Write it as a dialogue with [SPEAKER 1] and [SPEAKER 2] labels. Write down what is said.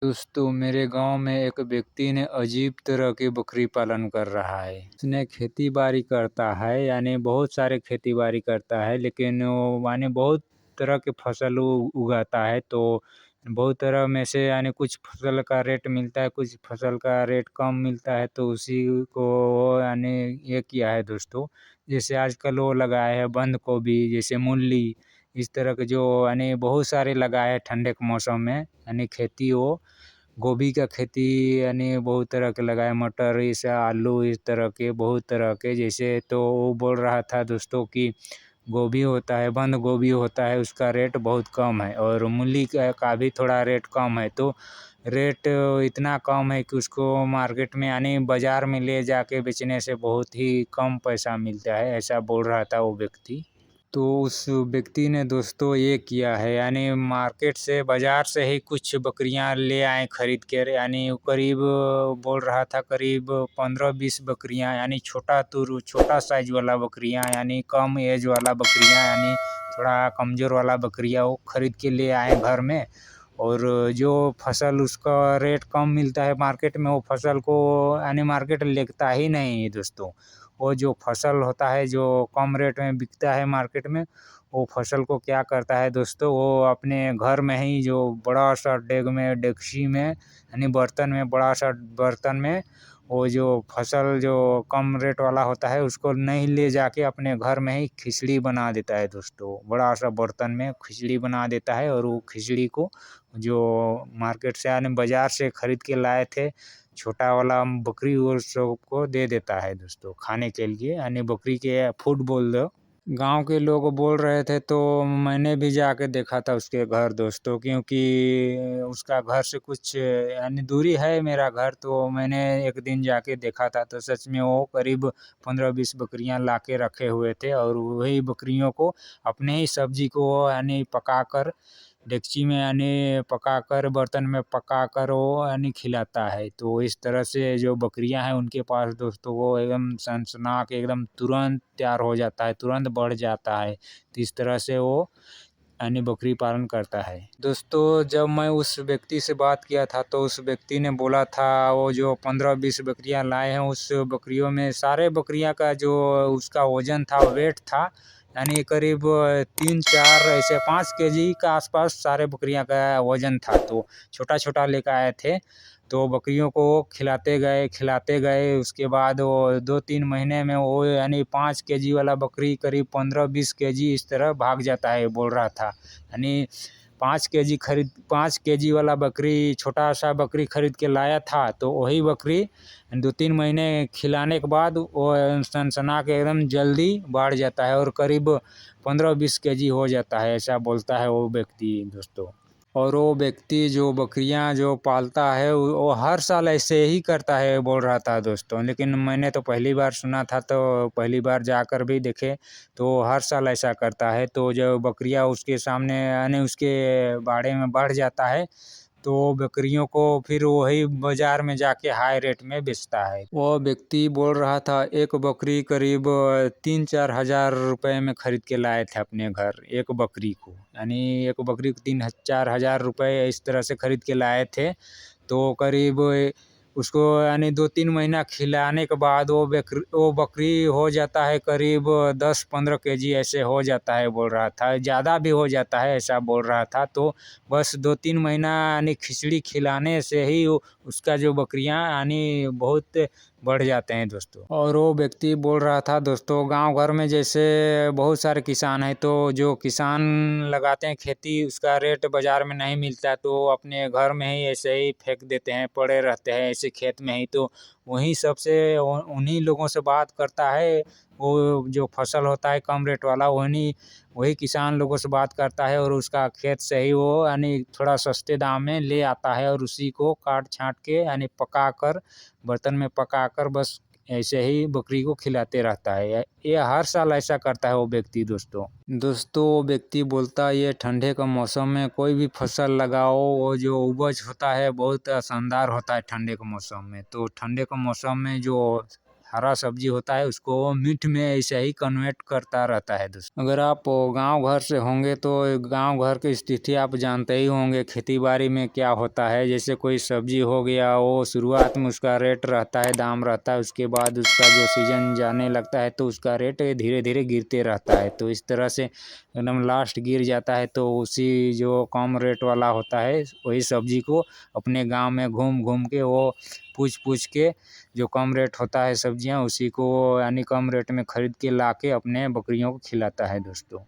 [SPEAKER 1] दोस्तों मेरे गांव में एक व्यक्ति ने अजीब तरह की बकरी पालन कर रहा है। उसने खेती बाड़ी करता है, यानी बहुत सारे खेती बाड़ी करता है, लेकिन वो माने बहुत तरह के फसल उगाता है। तो बहुत तरह में से यानी कुछ फसल का रेट मिलता है, कुछ फसल का रेट कम मिलता है, तो उसी को यानी ये किया है दोस्तों। जैसे आजकल वो लगाए है बंद गोभी, जैसे मूली, इस तरह के जो यानी बहुत सारे लगाए हैं ठंडे के मौसम में, यानी खेती हो। गोभी का खेती यानी बहुत तरह के लगाए, मटर, इस आलू, इस तरह के बहुत तरह के। जैसे तो वो बोल रहा था दोस्तों कि गोभी होता है, बंद गोभी होता है, उसका रेट बहुत कम है, और मूली का भी थोड़ा रेट कम है। तो रेट इतना कम है कि उसको मार्केट में यानी बाज़ार में ले जाके बेचने से बहुत ही कम पैसा मिलता है, ऐसा बोल रहा था वो व्यक्ति। तो उस व्यक्ति ने दोस्तों ये किया है, यानी मार्केट से, बाज़ार से ही कुछ बकरियां ले आए खरीद कर। यानी करीब बोल रहा था करीब 15-20 बकरियां, यानी छोटा साइज वाला बकरियां, यानी कम एज वाला बकरियां, यानी थोड़ा कमज़ोर वाला बकरियां वो खरीद के ले आए घर में। और जो फसल उसका रेट कम मिलता है मार्केट में, वो फसल को यानी मार्केट लेता ही नहीं है दोस्तों। वो जो फसल होता है जो कम रेट में बिकता है मार्केट में, वो फसल को क्या करता है दोस्तों, वो अपने घर में ही जो बड़ा सा डेगची में यानी बर्तन में, बड़ा सा बर्तन में, वो जो फसल जो कम रेट वाला होता है उसको नहीं ले जाके अपने घर में ही खिचड़ी बना देता है दोस्तों। बड़ा सा बर्तन में खिचड़ी बना देता है, और वो खिचड़ी को जो मार्केट से यानी बाजार से खरीद के लाए थे छोटा वाला बकरी, वो सबको दे देता है दोस्तों खाने के लिए, यानी बकरी के फूड बोल दो। गांव के लोग बोल रहे थे, तो मैंने भी जाके देखा था उसके घर दोस्तों, क्योंकि उसका घर से कुछ यानी दूरी है मेरा घर। तो मैंने एक दिन जाके देखा था, तो सच में वो करीब 15-20 बकरियां ला के रखे हुए थे, और वही बकरियों को अपने ही सब्जी को यानी पकाकर डेगची में यानी पकाकर, बर्तन में पकाकर वो यानी खिलाता है। तो इस तरह से जो बकरियां हैं उनके पास दोस्तों, वो एकदम सनसना के एकदम तुरंत तैयार हो जाता है, तुरंत बढ़ जाता है। तो इस तरह से वो यानी बकरी पालन करता है दोस्तों। जब मैं उस व्यक्ति से बात किया था, तो उस व्यक्ति ने बोला था वो जो 15-20 बकरियां लाए हैं, उस बकरियों में सारे बकरियां का जो उसका वजन था, वेट था, यानी करीब 3-4 ऐसे 5 केजी का आसपास सारे बकरियां का वजन था। तो छोटा छोटा लेकर आए थे, तो बकरियों को खिलाते गए। उसके बाद वो 2-3 महीने में वो यानी 5 केजी वाला बकरी करीब 15-20 केजी इस तरह भाग जाता है, बोल रहा था। यानी 5 केजी वाला बकरी, छोटा सा बकरी खरीद के लाया था, तो वही बकरी 2-3 महीने खिलाने के बाद वो सनसना के एकदम जल्दी बढ़ जाता है, और करीब 15-20 केजी हो जाता है, ऐसा बोलता है वो व्यक्ति दोस्तों। और वो व्यक्ति जो बकरियां जो पालता है वो हर साल ऐसे ही करता है, बोल रहा था दोस्तों। लेकिन मैंने तो पहली बार सुना था, तो पहली बार जाकर भी देखे, तो हर साल ऐसा करता है। तो जब बकरियां उसके सामने यानी उसके बाड़े में बढ़ जाता है, तो बकरियों को फिर वही बाजार में जाके हाई रेट में बेचता है। वो व्यक्ति बोल रहा था एक बकरी करीब 3-4 हज़ार रुपए में खरीद के लाए थे अपने घर, एक बकरी को, यानी एक बकरी को 3-4 हज़ार रुपए इस तरह से खरीद के लाए थे। तो करीब उसको यानी 2-3 महीना खिलाने के बाद वो बकरी हो जाता है करीब 10-15 केजी ऐसे हो जाता है, बोल रहा था। ज़्यादा भी हो जाता है, ऐसा बोल रहा था। तो बस 2-3 महीना यानी खिचड़ी खिलाने से ही उसका जो बकरियां यानी बहुत बढ़ जाते हैं दोस्तों। और वो व्यक्ति बोल रहा था दोस्तों, गांव घर में जैसे बहुत सारे किसान हैं, तो जो किसान लगाते हैं खेती, उसका रेट बाजार में नहीं मिलता, तो अपने घर में ही ऐसे ही फेंक देते हैं, पड़े रहते हैं ऐसे खेत में ही। तो वहीं सबसे उन्हीं लोगों से बात करता है, वो जो फसल होता है कम रेट वाला, वही किसान लोगों से बात करता है, और उसका खेत से ही वो यानी थोड़ा सस्ते दाम में ले आता है, और उसी को काट छाँट के यानी पकाकर, बर्तन में पकाकर बस ऐसे ही बकरी को खिलाते रहता है। ये हर साल ऐसा करता है वो व्यक्ति दोस्तों। वो व्यक्ति बोलता है ये ठंडे का मौसम में कोई भी फसल लगाओ, वो जो उपज होता है बहुत शानदार होता है ठंडे के मौसम में। तो ठंडे के मौसम में जो हरा सब्जी होता है उसको वो मीट में ऐसे ही कन्वर्ट करता रहता है दोस्तों। अगर आप गांव घर से होंगे तो गांव घर की स्थिति आप जानते ही होंगे, खेती बाड़ी में क्या होता है। जैसे कोई सब्जी हो गया, वो शुरुआत में उसका रेट रहता है, दाम रहता है, उसके बाद उसका जो सीजन जाने लगता है तो उसका रेट धीरे धीरे गिरते रहता है। तो इस तरह से एकदम लास्ट गिर जाता है, तो उसी जो कम रेट वाला होता है वही सब्जी को अपने गांव में घूम घूम के वो पूछ पूछ के जो कम रेट होता है सब्जियां, उसी को यानी कम रेट में खरीद के ला के अपने बकरियों को खिलाता है दोस्तों।